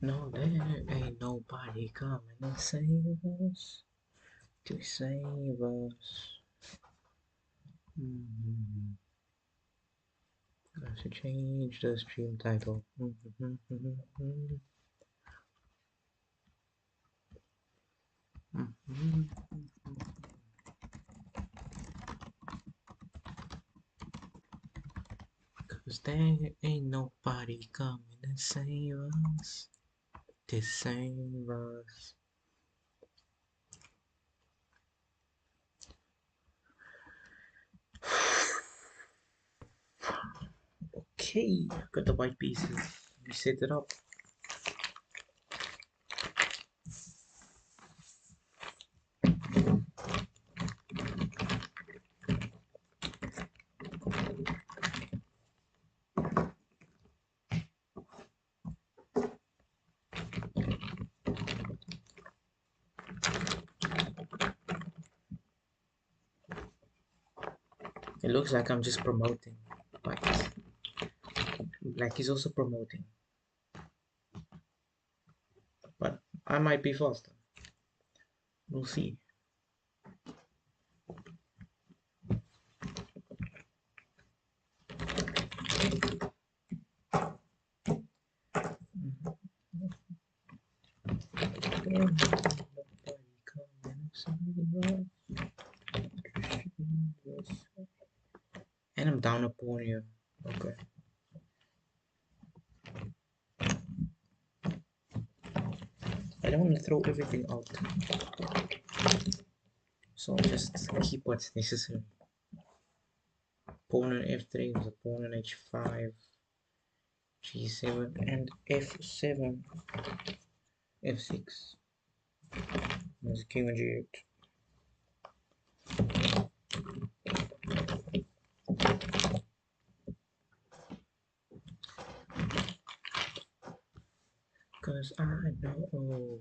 No, there ain't nobody coming to save us. To save us. I should change the stream title. Cause there ain't nobody coming to save us. To save us. Okay, got the white pieces. We set it up. It looks like I'm just promoting. But Black is also promoting. But I might be faster. We'll see. And I'm down a pawn here. Okay. I don't want to throw everything out. So I'll just keep what's necessary. Pawn on f3 was a pawn on h5, g7, and f7, f6. There's king on g8. Cause I know,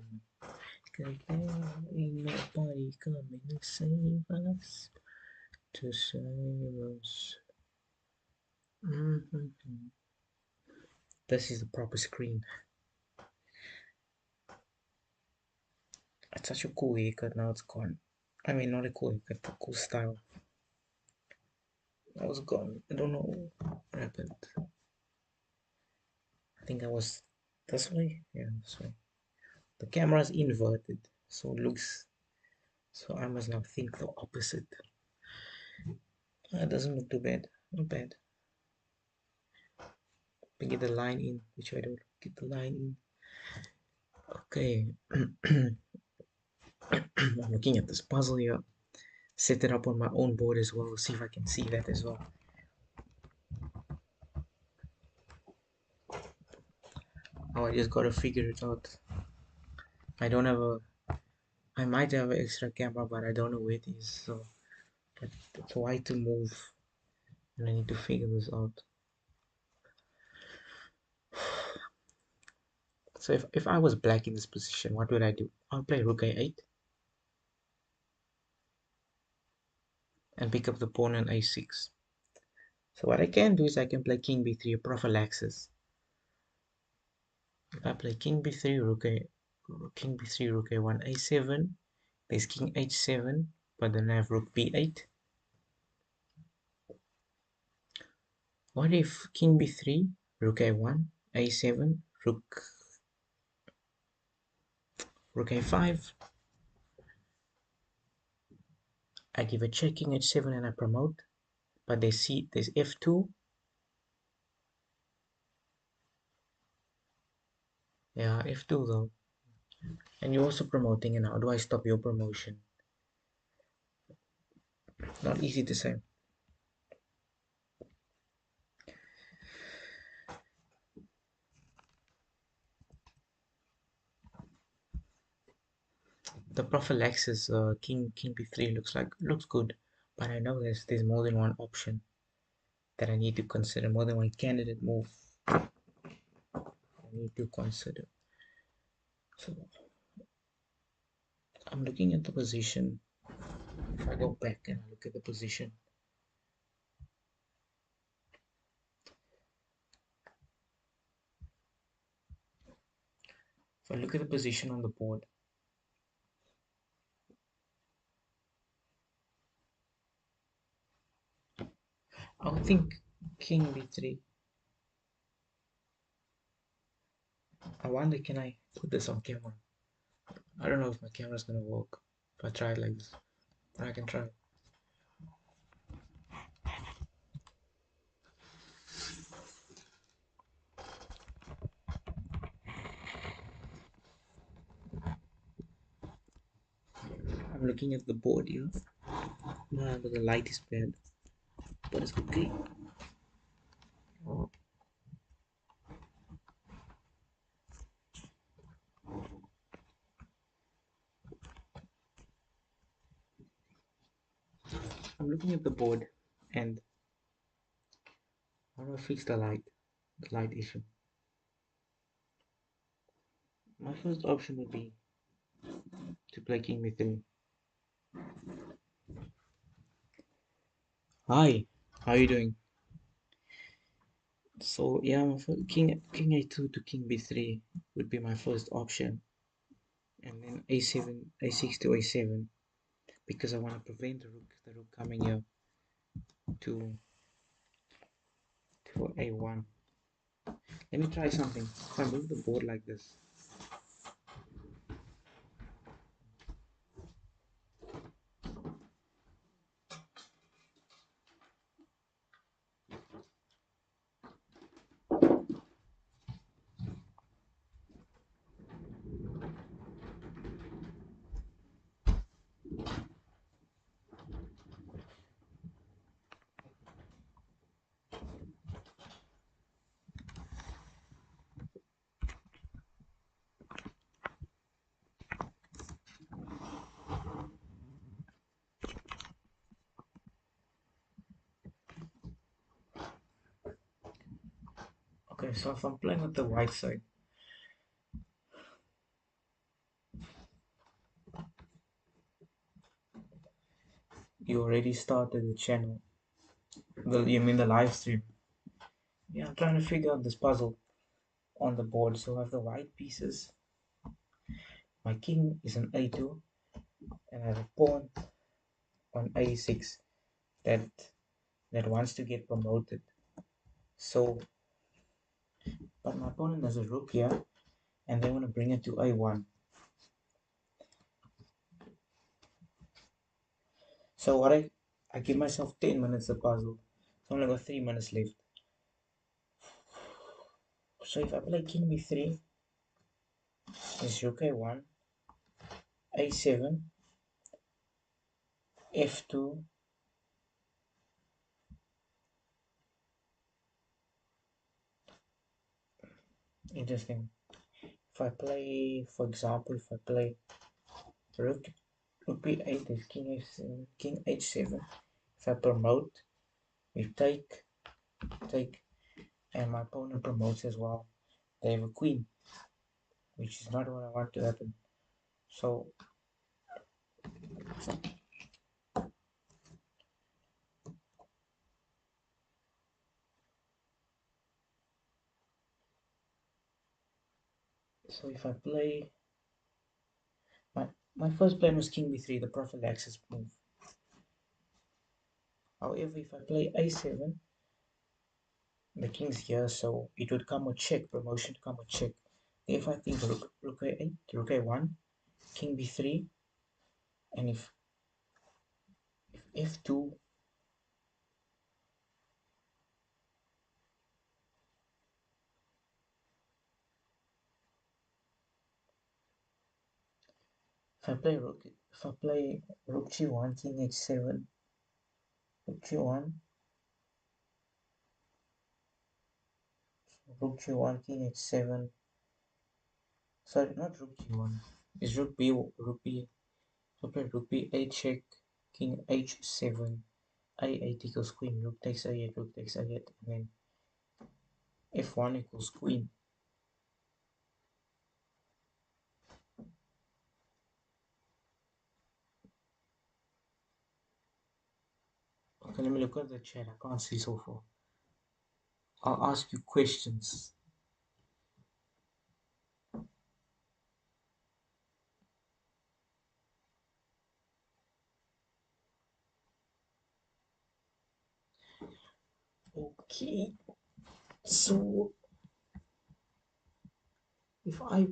cause there ain't nobody coming to save us, to save us. This is the proper screen. It's such a cool haircut, now it's gone. I mean, not a cool haircut, but cool style. I was gone. I don't know what happened. I think I was this way. Yeah, this way. The camera is inverted, so it looks. So I must now think the opposite. It doesn't look too bad. Not bad. We get the line in, which I don't get the line in. Okay. I'm looking at this puzzle here. Set it up on my own board as well. See if I can see that as well. Oh, I just gotta figure it out. I don't have a. I might have an extra camera, but I don't know where it is. So, but it's why to move, and I need to figure this out. So if I was black in this position, what would I do? I'll play rook a8 and pick up the pawn on a6. So what I can do is I can play king b3, a prophylaxis. If I play king b3, king b3, rook a1, a7, there's king h7, but then I have rook b8. What if king b3, rook a1, a7, rook a5? I give a check, king h7, and I promote. But there's f2. Yeah, f2 though. And you're also promoting, and how do I stop your promotion? Not easy to say. The prophylaxis king b3 looks good, but I know there's more than one option that I need to consider, more than one candidate move I need to consider. So I'm looking at the position. If I go back and look at the position, If I look at the position on the board, I would think king b3. I wonder, can I put this on camera? I don't know if my camera's gonna work if I try it like this, but I can try. I'm looking at the board here. No, but the light is bad. But it's okay. I'm looking at the board and I want to fix the light issue. My first option would be to play king b3. Hi, how are you doing? So yeah, king a2 to king b3 would be my first option, and then a7, a6 to a7, because I want to prevent the rook coming here to a1. Let me try something. If I move the board like this, okay. So if I'm playing with the white side, you already started the channel. You mean the live stream? Yeah, I'm trying to figure out this puzzle on the board. So I have the white pieces. My king is on a2, and I have a pawn on a6 that wants to get promoted. So, but my opponent has a rook here, and they want to bring it to a1. So what I give myself 10 minutes of puzzle. So I only got 3 minutes left. So if I play king b3, it's rook a1, a7, f2, interesting. If I play, for example, if I play rook b8 is king f7, king h7. If I promote, we take, and my opponent promotes as well. They have a queen, which is not what I want to happen. So if I play, my first plan was king b3, the prophylaxis move. However, if I play a7, the king's here, so it would come with check, promotion to come with check. If I think rook a8, rook a1, king b3, and if f2, if I play rook g1, king h7, rook g1, rook g1, king h7. Sorry, not rook g1. It's rook b, rook b. So play rook b8 check, king h7, a8 equals queen, rook takes a8, rook takes a8, and then f1 equals queen. Okay, let me look at the chat. I can't see so far. I'll ask you questions. Okay, so if I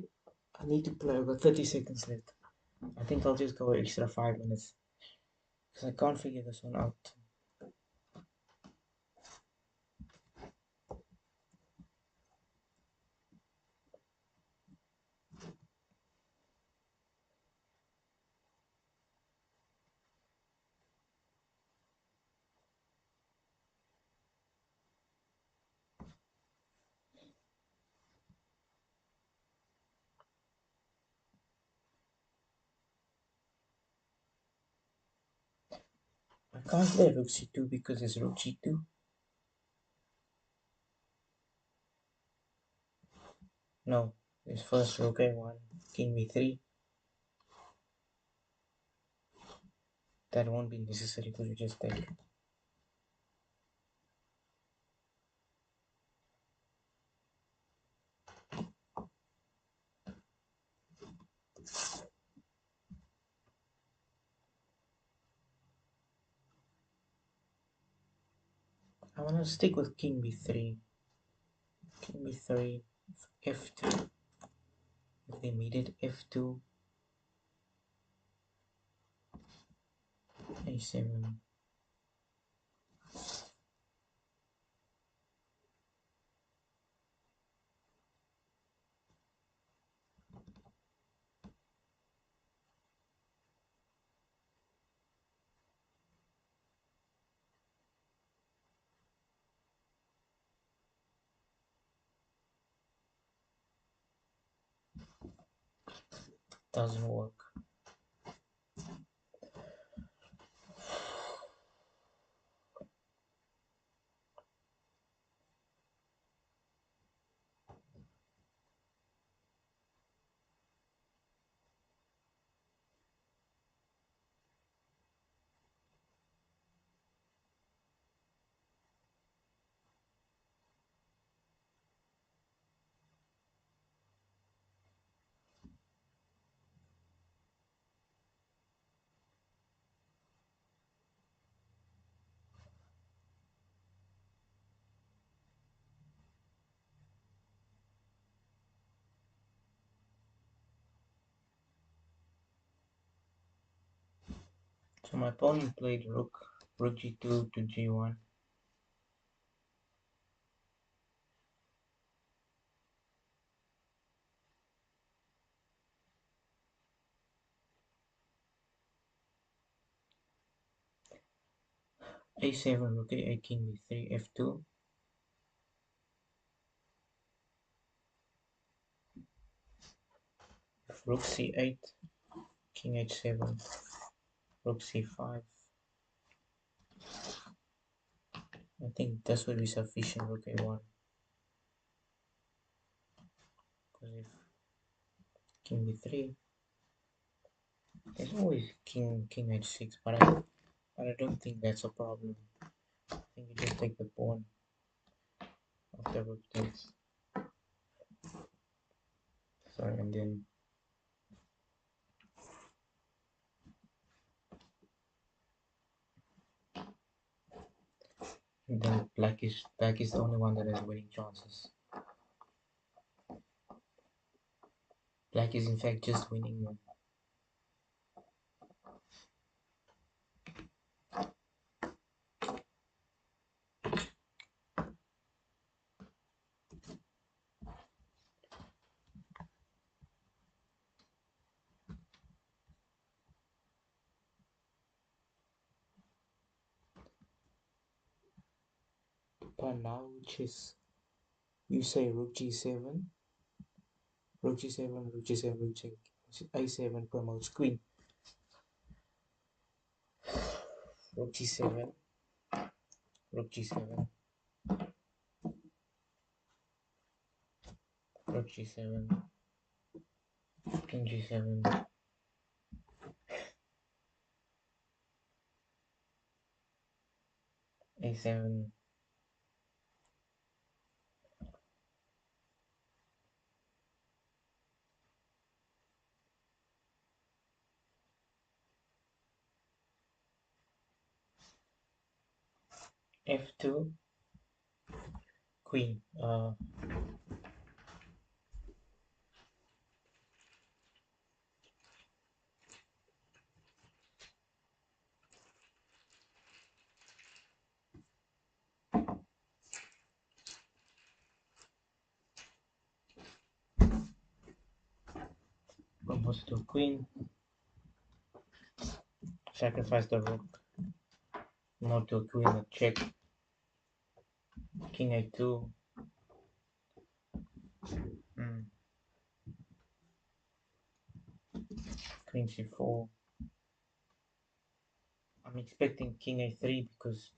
need to play, I've got 30 seconds left. I think I'll just go extra 5 minutes because I can't figure this one out. I can't play rook c2 because it's rook g2. No, it's first rook a1, king b3. That won't be necessary because you just take. I want to stick with king b3. King b3, f2. If they meet it, f2, a7. Doesn't work. So my opponent played rook g2 to g1. a7, rook a8, king b3, f2. Rook c8, king h7, rook c5. I think this would be sufficient, rook a1. Because if king b3, there's always king h6, but I don't think that's a problem. I think you just take the pawn after rook takes. Sorry, and then black is the only one that has winning chances. Black is in fact just winning one. But now, which is you say rook g7, rook g7, rook g7, rook g a7 promotes queen. Rook g7, rook g7, rook g7, king g7, a7, f2, queen. Goes to queen. Sacrifice the rook. Not to queen. A check. King a2. Mm. Queen c4. I'm expecting king a3 because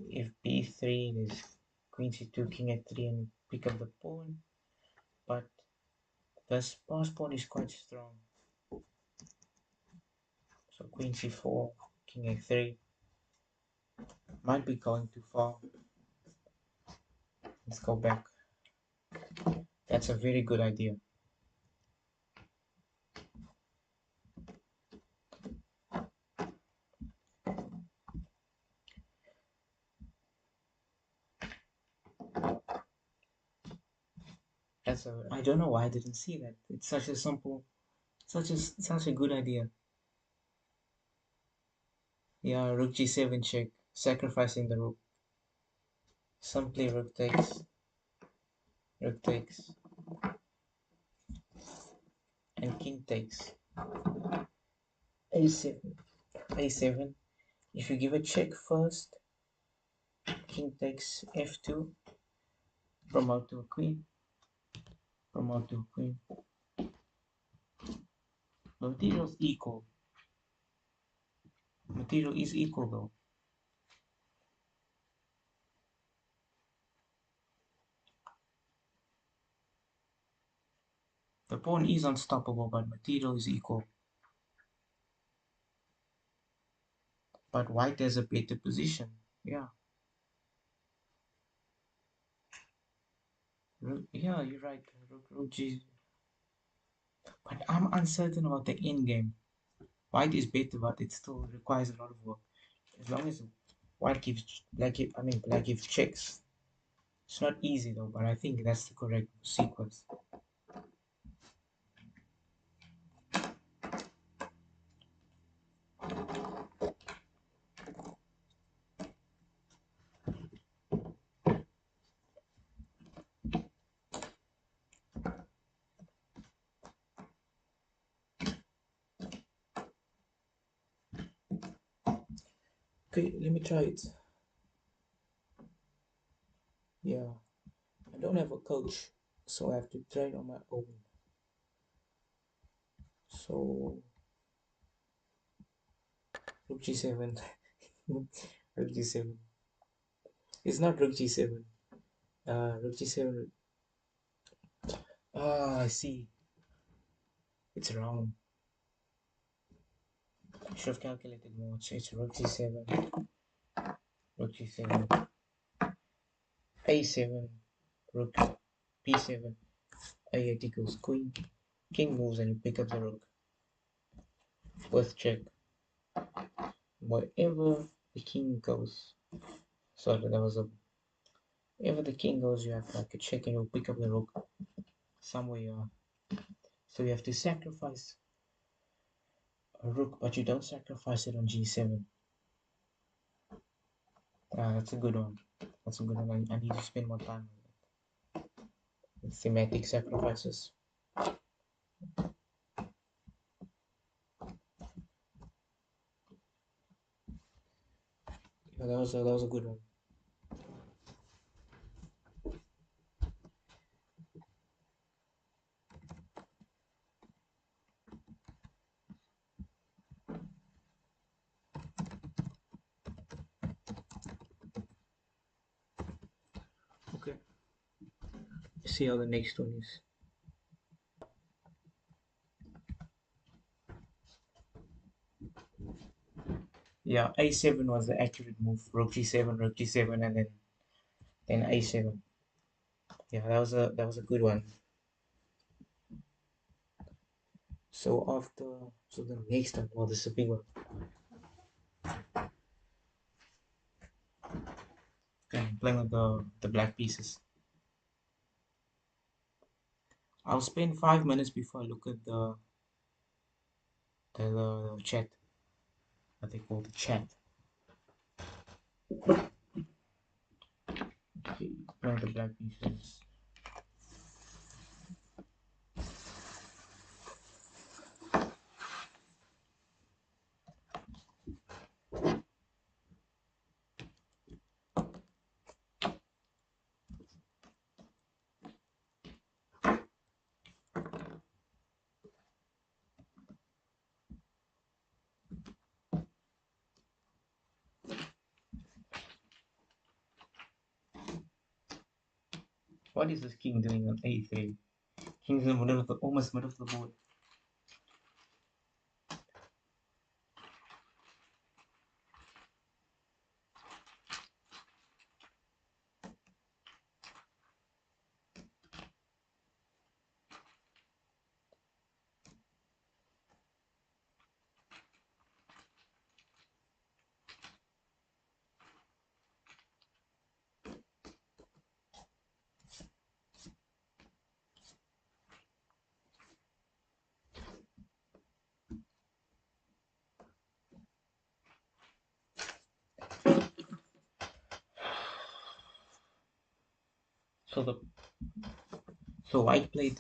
if b3 there's queen c2, king a3, and pick up the pawn. But this pass pawn is quite strong. So queen c4, king a3. Might be going too far. Let's go back. That's a very good idea. I don't know why I didn't see that. It's such a simple, such a good idea. Yeah, rook g7 check, sacrificing the rook. Simply rook takes, and king takes. a7, a7. If you give a check first, king takes f2, promote to a queen, promote to a queen. The material is equal. Material is equal though. The pawn is unstoppable, but material is equal. But white has a better position. Yeah. Yeah, you're right. Rook G. But I'm uncertain about the endgame. White is better, but it still requires a lot of work. As long as white gives black gives checks. It's not easy though, but I think that's the correct sequence. Okay, let me try it. Yeah, I don't have a coach, so I have to try it on my own. So rook g7. Rook g7. It's not rook g7. Rook g7. Ah, I see. It's wrong. I should have calculated more. So it's rook g7. Rook g7. a7. Rook b7. a8 equals queen. King moves and you pick up the rook. With check. Wherever the king goes. Sorry, that was a. Wherever the king goes, you have like a check and you'll pick up the rook. Somewhere you are. So you have to sacrifice a rook, but you don't sacrifice it on g7. That's a good one. That's a good one. I need to spend more time on that. Thematic sacrifices. Yeah, that was a good one. Okay. See how the next one is. Yeah, a7 was the accurate move. Rook g7, and then a7. Yeah, that was a good one. So the next one, well, this is a big one. Okay, I'm playing with the black pieces. I'll spend 5 minutes before I look at the chat. What they call the chat. Okay, one of the black pieces. What is this king doing on a3? King's in the middle of the almost middle of the board. So the white played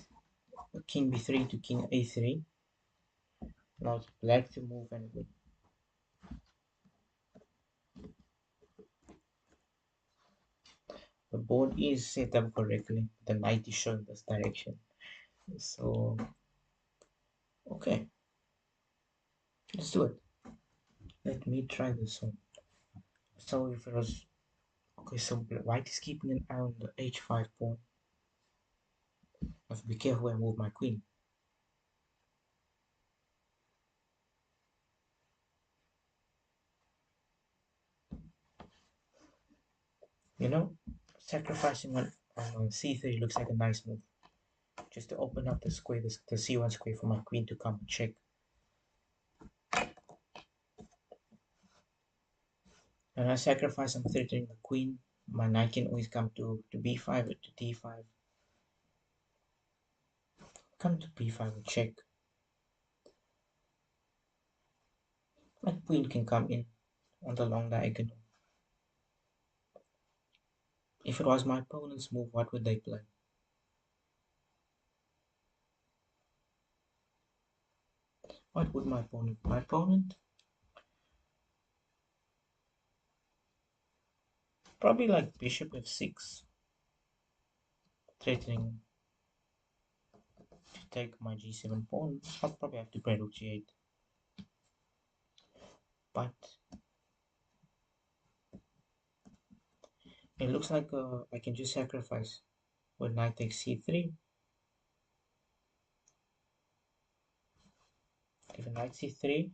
king b3 to king a3. Now it's black to move and win. The board is set up correctly. The knight is showing this direction. So okay, let's do it. Let me try this one. So if it was okay, so white is keeping an eye on the h5 pawn. I have to be careful where I move my queen. You know, sacrificing on c3 looks like a nice move. Just to open up the square, the c1 square for my queen to come and check. And I sacrifice, I'm threatening the queen. My knight can always come to b5 or to d5. Come to b5 and check. My queen can come in on the long diagonal. If it was my opponent's move, what would they play? What would my opponent? My opponent? Probably like bishop f6. Threatening to take my g7 pawn. I'll probably have to play rook g8. But it looks like I can just sacrifice when knight takes c3. If knight c3,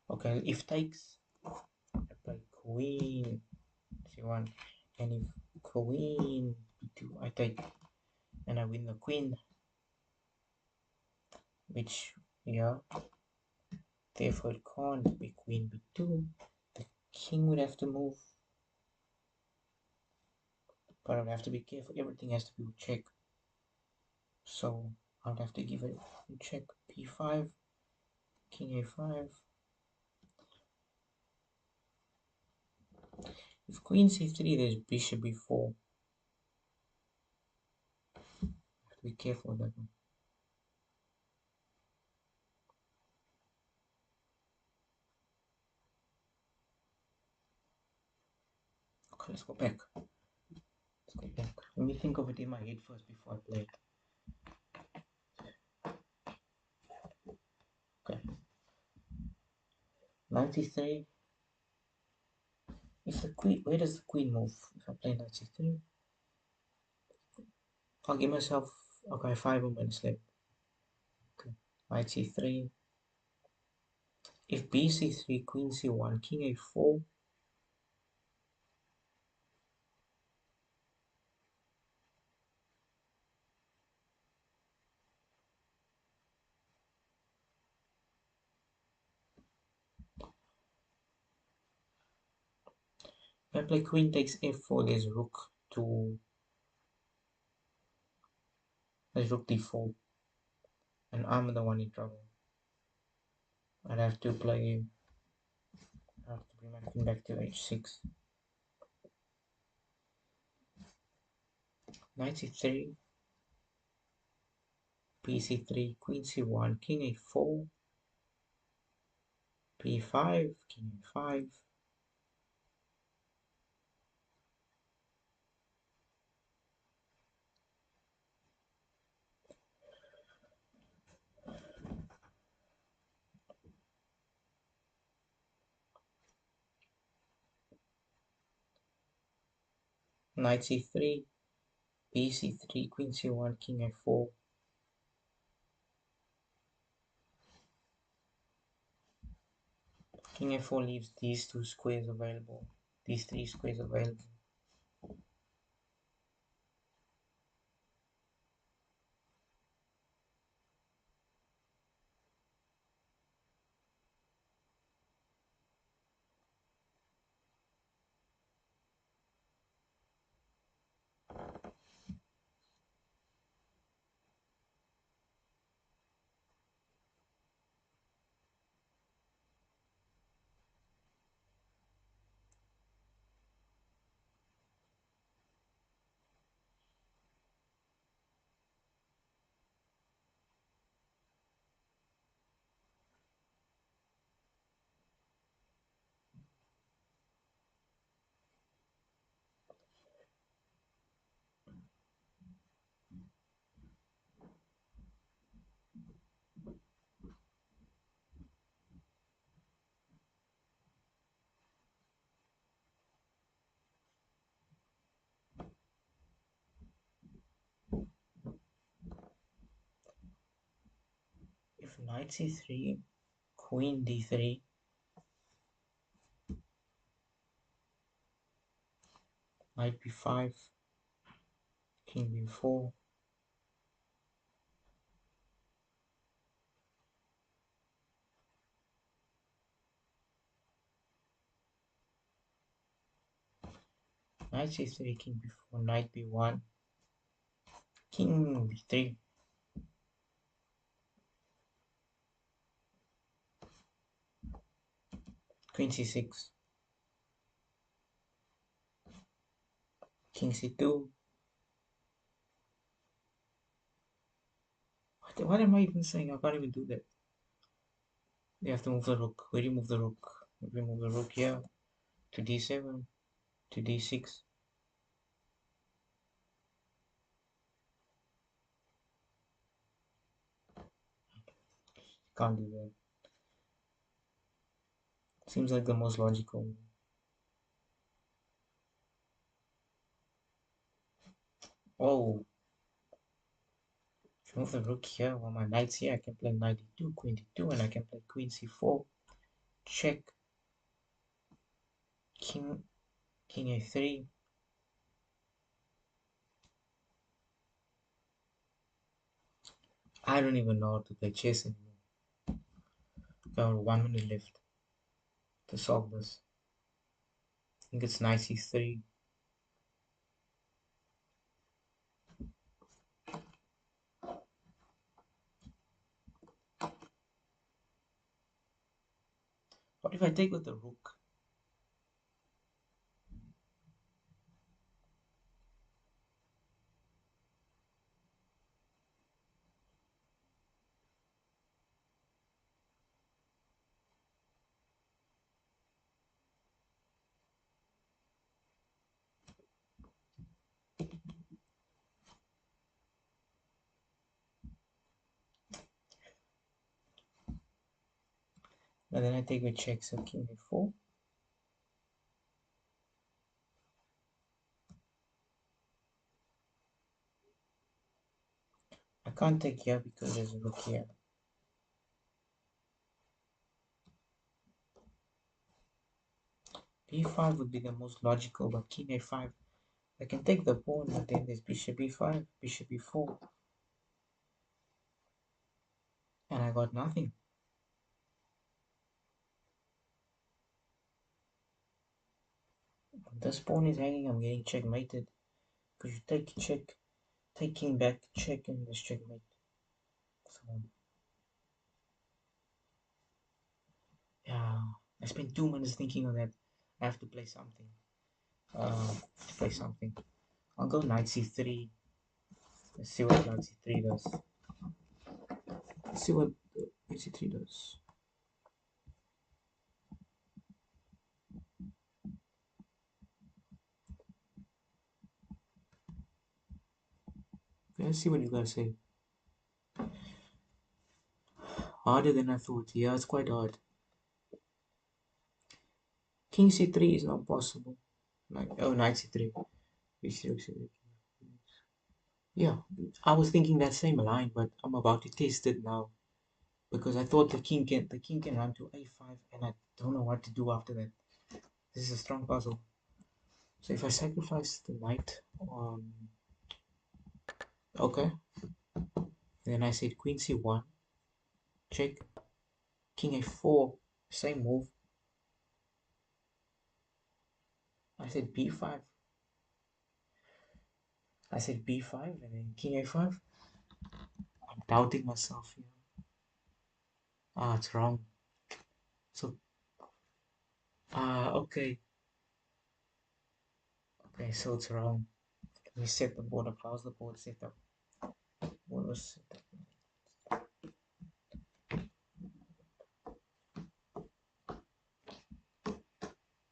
okay, if takes, I play queen c1, and if queen b2, I take, and I win the queen, which, yeah, therefore it can't be queen b2. The king would have to move, but I would have to be careful. Everything has to be check. So I would have to give it a check b5, king a5. If queen c3, there's bishop b4. Have to be careful with that one. Okay, let's go back. Let's go back. Let me think of it in my head first before I play it. Okay. 93. If the queen, where does the queen move? If I play 93, I'll give myself, okay, 5 more minutes left. Okay, 93. If bc3, queen c1, king a4. If I play queen takes f4, there's rook to there's rook d4, and I'm the one in trouble. I'd have to play. I have to bring my queen back to h6. Knight c3, b3, queen c1, king a4, b5, king a5. Knight c3, bc3, queen c1, king a4. King a4 leaves these two squares available, these three squares available. If knight c3, queen d3, knight b5, king b4, knight c3, king b4, knight b1, king b3, queen c6, king c2. What am I even saying? I can't even do that. They have to move the rook. Where do you move the rook? We move the rook here to d7, to d6. Can't do that. Seems like the most logical. Oh, if you move the rook here while my knight's here, I can play knight d2, queen d2, and I can play queen c4. Check. King a3. I don't even know how to play chess anymore. Got 1 minute left to solve this. I think it's knight c3. What if I take with the rook? And then I take with check, so king a4. I can't take here because there's a rook here. b5 would be the most logical, but king a5. I can take the pawn, but then there's bishop b5, bishop b4. And I got nothing. This pawn is hanging, I'm getting checkmated. Because you take check, take king back, check, and this checkmate. So, yeah, I spent 2 minutes thinking of that. I have to play something. I'll go knight c3. Let's see what knight c3 does. Let's see what knight c3 does. Okay, let's see what you guys say. Harder than I thought. Yeah, it's quite hard. King c3 is not possible. Like, oh, knight c3. b3. Yeah, I was thinking that same line, but I'm about to test it now because I thought the king can run to a5, and I don't know what to do after that. This is a strong puzzle. So if I sacrifice the knight, okay, then I said queen c1, check, king a4, same move. I said b5. I said b5 and then king a5. I'm doubting myself here. Ah, it's wrong. So, okay. Okay, so it's wrong. Let me set the board up. How's the board set up? Board was set up.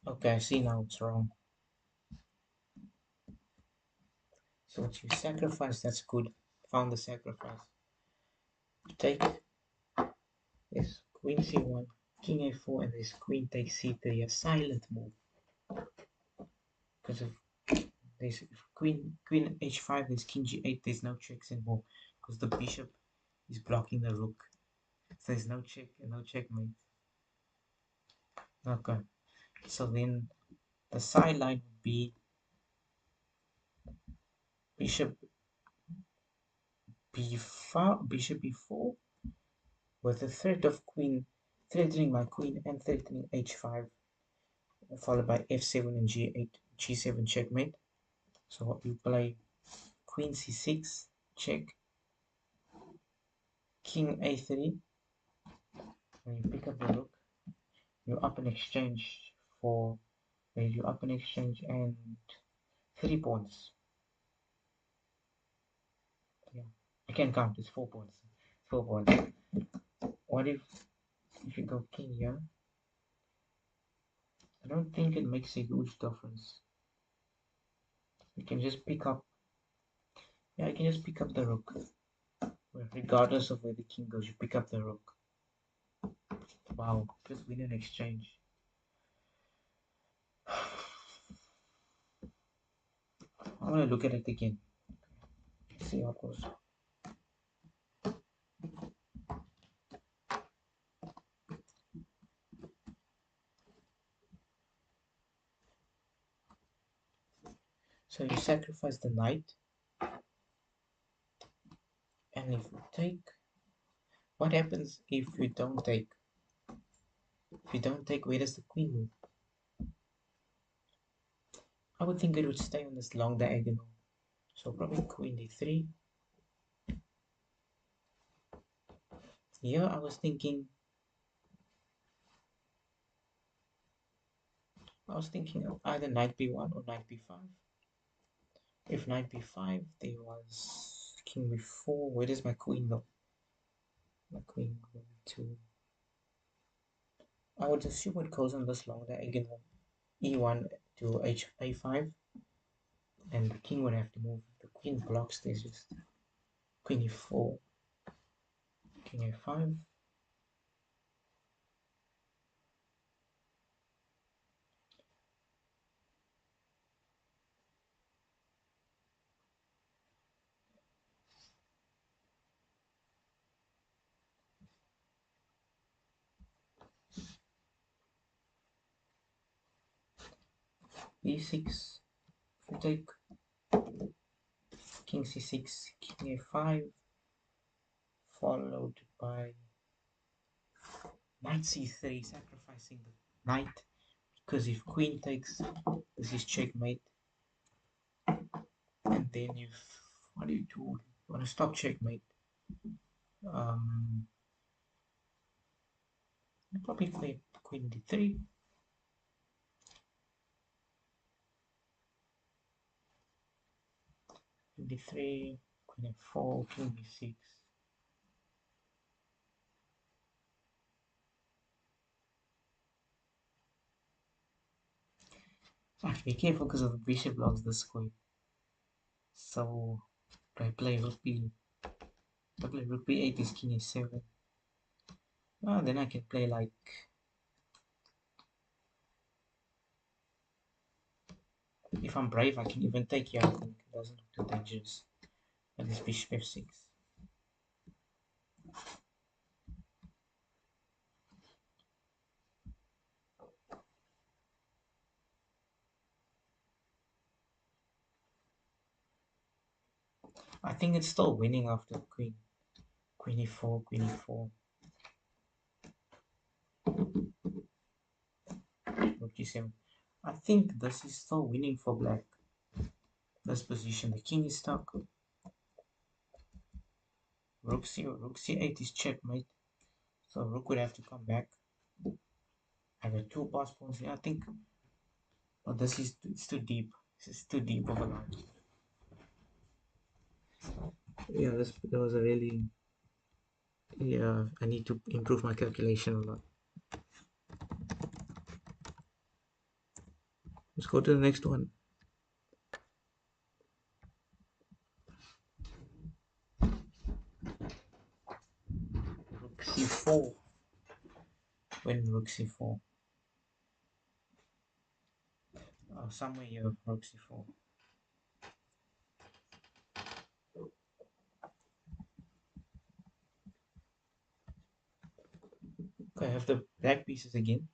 Okay, I see now it's wrong. So what you sacrifice, that's good. Found the sacrifice. Take this queen c1, king a4, and this queen takes c3, a silent move. Because of this queen h5, there's king g8, there's no checks anymore. Because the bishop is blocking the rook. So there's no check and no checkmate. Okay. So then the sideline would be bishop b5, bishop b4, with the threat of queen, threatening my queen and threatening h5, followed by f7 and g8, g7 checkmate. So you play queen c6, check, king a3, and you pick up the rook. You up an exchange for, you up an exchange and 3 pawns. Yeah, I can count. It's 4 pawns. 4 pawns. What if you go king here? I don't think it makes a huge difference. You can just pick up. Yeah, you can just pick up the rook. Regardless of where the king goes, you pick up the rook. Wow, just win an exchange. I want to look at it again. See how it goes. So you sacrifice the knight, and if you take, what happens if you don't take? If you don't take, where does the queen move? I would think it would stay on this long diagonal. So probably queen d3. Here I was thinking of either knight b1 or knight b5. If knight b5, there was king b4. Where does my queen go? My queen going to, I would assume it goes on this long diagonal, e1 to a5, and the king would have to move. The queen blocks this, just queen e4, king a5. e6, if you take king c6, king a5, followed by knight c3, sacrificing the knight. Because if queen takes, this is checkmate, and then if, what do you do? You want to stop checkmate. Um, Probably play queen d3. Queen d3, queen f4, king b6. Be careful because of the bishop blocks the square. So I play rook b. I play rook b8 is king a7. Oh, then I can play like, if I'm brave, I can even take here. I think it doesn't look too dangerous. And this bishop f6. I think it's still winning after queen. Queen e4, queen e4. Rook g7. I think this is still winning for black. This position, the king is stuck. Rook c8 is checkmate. So rook would have to come back. I got two pass pawns here. I think, oh, this is it's too deep. This is too deep of a line. Yeah, this was a really, yeah. I need to improve my calculation a lot. Let's go to the next one. Rook c4. When rook c4. Somewhere here, rook c4. Okay, I have the black pieces again.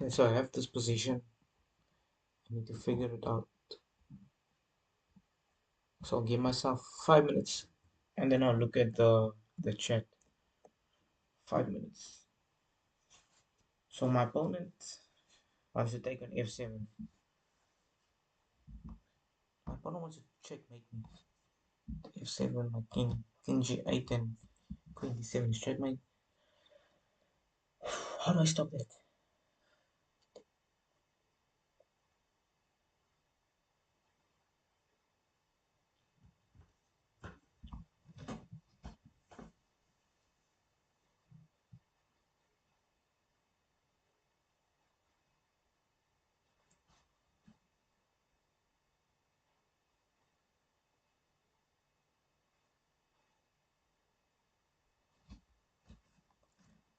Okay, so I have this position. I need to figure it out. So I'll give myself 5 minutes, and then I'll look at the chat. 5 minutes. So my opponent wants to take on f7. My opponent wants to checkmate me. f7, my king g8, and queen d7 is checkmate. How do I stop that?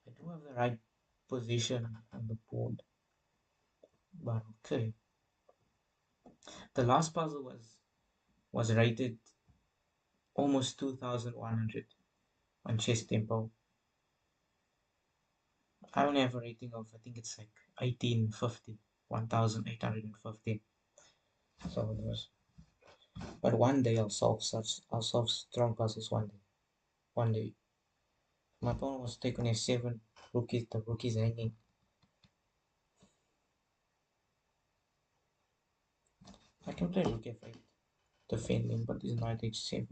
I do have the right position on the board, but okay. The last puzzle was rated almost 2,100 on ChessTempo. I only have a rating of, I think it's like 1850, 1,850. So it was. But one day I'll solve strong puzzles one day. One day. My opponent was taking a 7. The rook is hanging. I can play rook f8, defending, but this knight h7.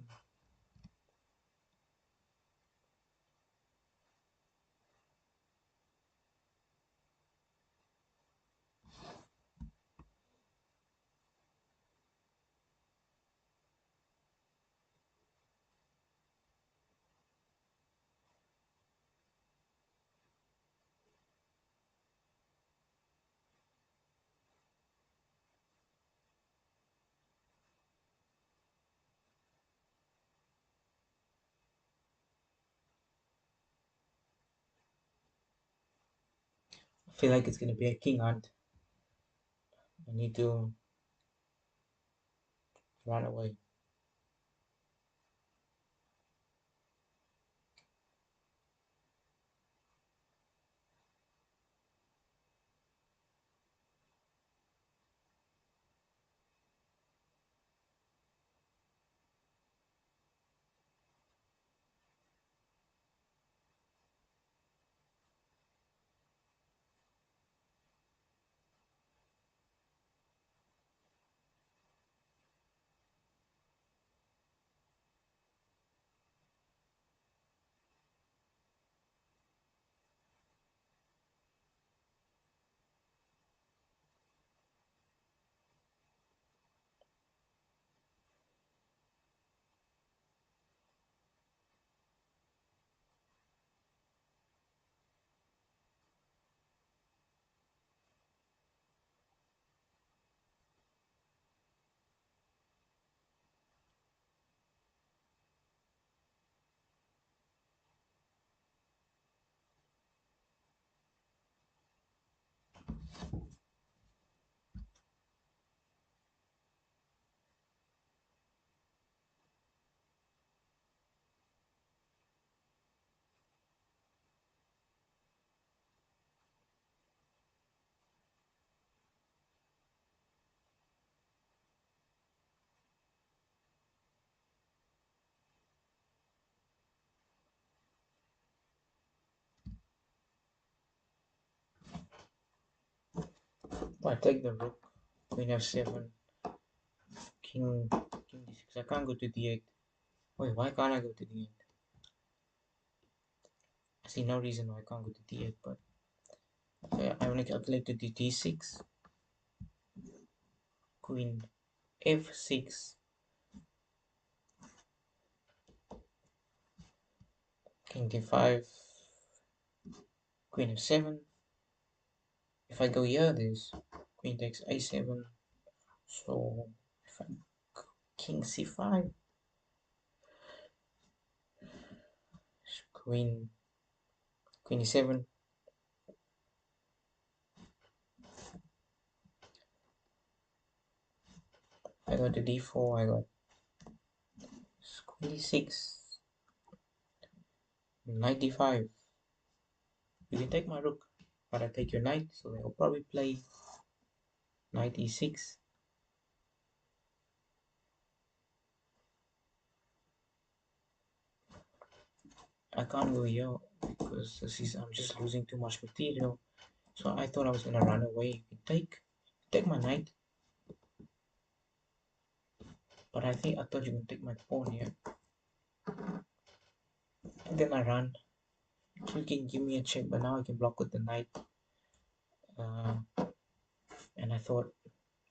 I feel like it's gonna be a king hunt. I need to run away. I take the rook, queen f7, king d6. I can't go to d8. Wait, why can't I go to d8? I see no reason why I can't go to d8, but okay, I want to calculate to d6, queen f6, king d5, queen f7. If I go here, there's queen takes a7. So if I go king c5, queen e7. I got to d4. I got queen e6, knight d5. You can take my rook, but I take your knight, so they'll probably play knight e6. I can't go here because I'm just losing too much material. So I thought I was gonna run away. You take my knight, but I thought you can take my pawn here, and then I run. So you can give me a check, but now I can block with the knight. Uh, and I thought,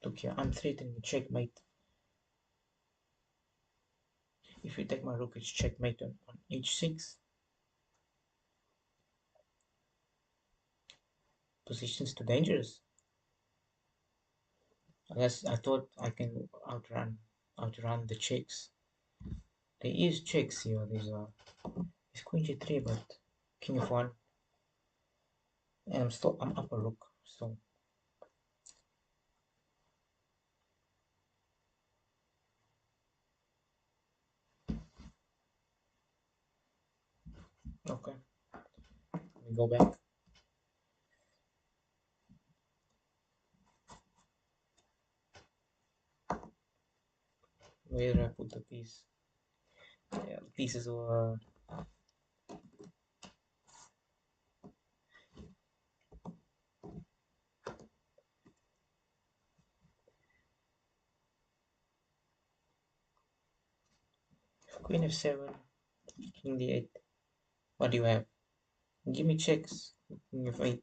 look here, I'm threatening checkmate. If you take my rook, it's checkmate on h6. Position's too dangerous. Unless I thought I can outrun the checks. There is checks here. There's queen g3, but king f1, and I'm up a rook. So okay, we go back. Where did I put the piece? Yeah, the pieces were Queen f7, king d8. What do you have? Give me checks. King f8.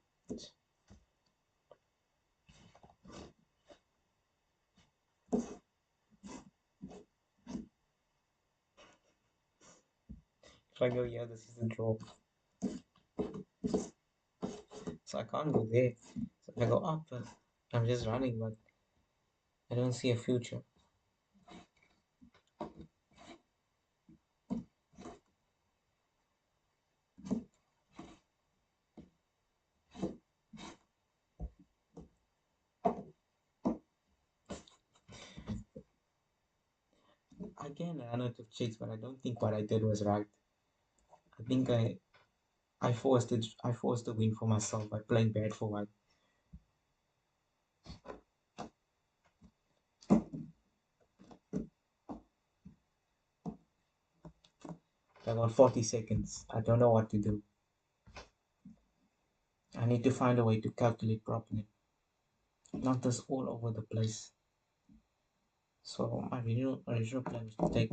If I go here, this is a draw. So I can't go there. So if I go up, I'm just running, but I don't see a future. Again, I ran out of checks, but I don't think what I did was right. I think I forced it. I forced the win for myself by playing bad for white. I got 40 seconds. I don't know what to do. I need to find a way to calculate properly. Not this all over the place. So my original plan is to take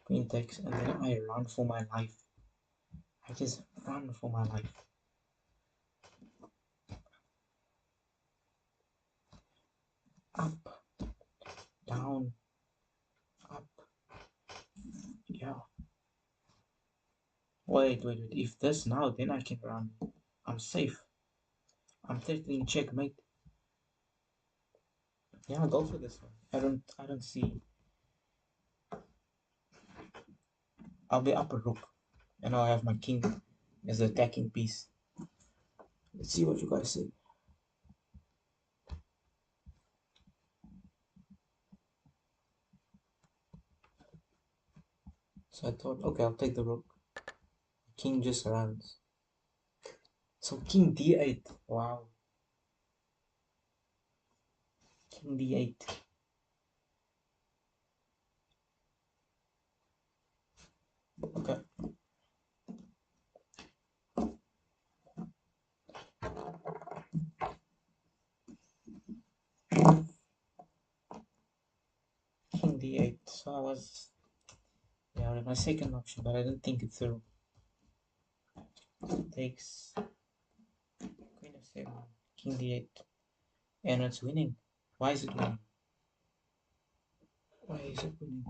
queen takes, and then I run for my life. I just run for my life. Up, down, up. Yeah. Wait. If this now, then I can run. I'm safe. I'm threatening checkmate. Yeah, go for this one. I don't see. I'll be up a rook, and I'll have my king as the attacking piece. Let's see what you guys say. So I thought, okay, I'll take the rook. King just runs. So king d8. Wow. King d8. Okay. King d8. So I was, yeah, my second option, but I didn't think it through. Takes queen f7, king d8, and it's winning. Why is it winning? Why is it winning?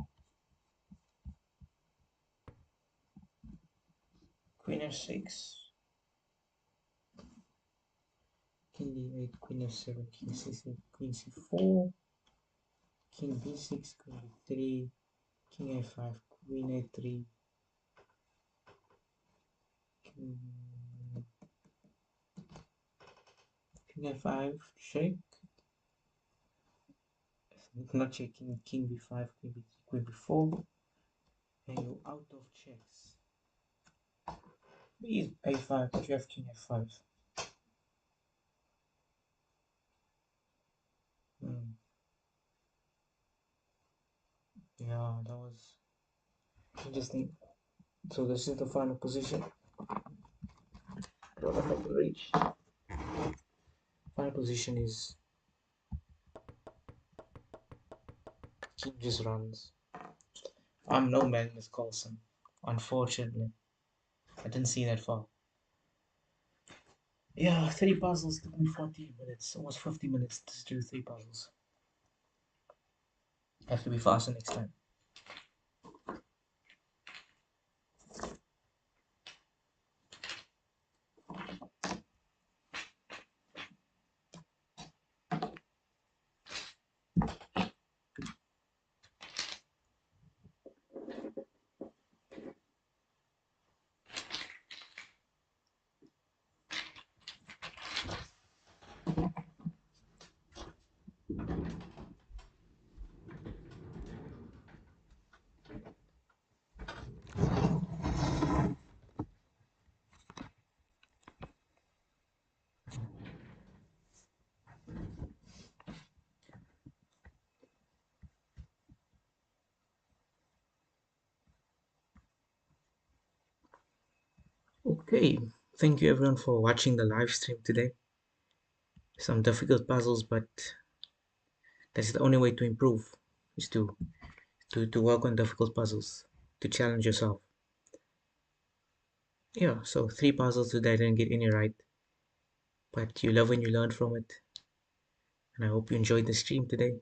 Queen f6, king d8, queen f7, king c6, queen c4, king b6, queen b3, king a5, queen a3, king a5, check. Not checking, king b5, queen b3, queen b4, and you're out of checks. Is a5, but you have king f5. Yeah, that was interesting. So this is the final position. I don't know if I can reach. Final position is king just runs. I'm no Magnus Carlsen, unfortunately. I didn't see that far. Yeah, 3 puzzles took me 40 minutes, almost 50 minutes to do 3 puzzles. Have to be faster next time. Okay, thank you everyone for watching the live stream today. some difficult puzzles, but that's the only way to improve is to work on difficult puzzles, to challenge yourself. Yeah, so 3 puzzles today I didn't get any right, but you love when you learn from it, and I hope you enjoyed the stream today.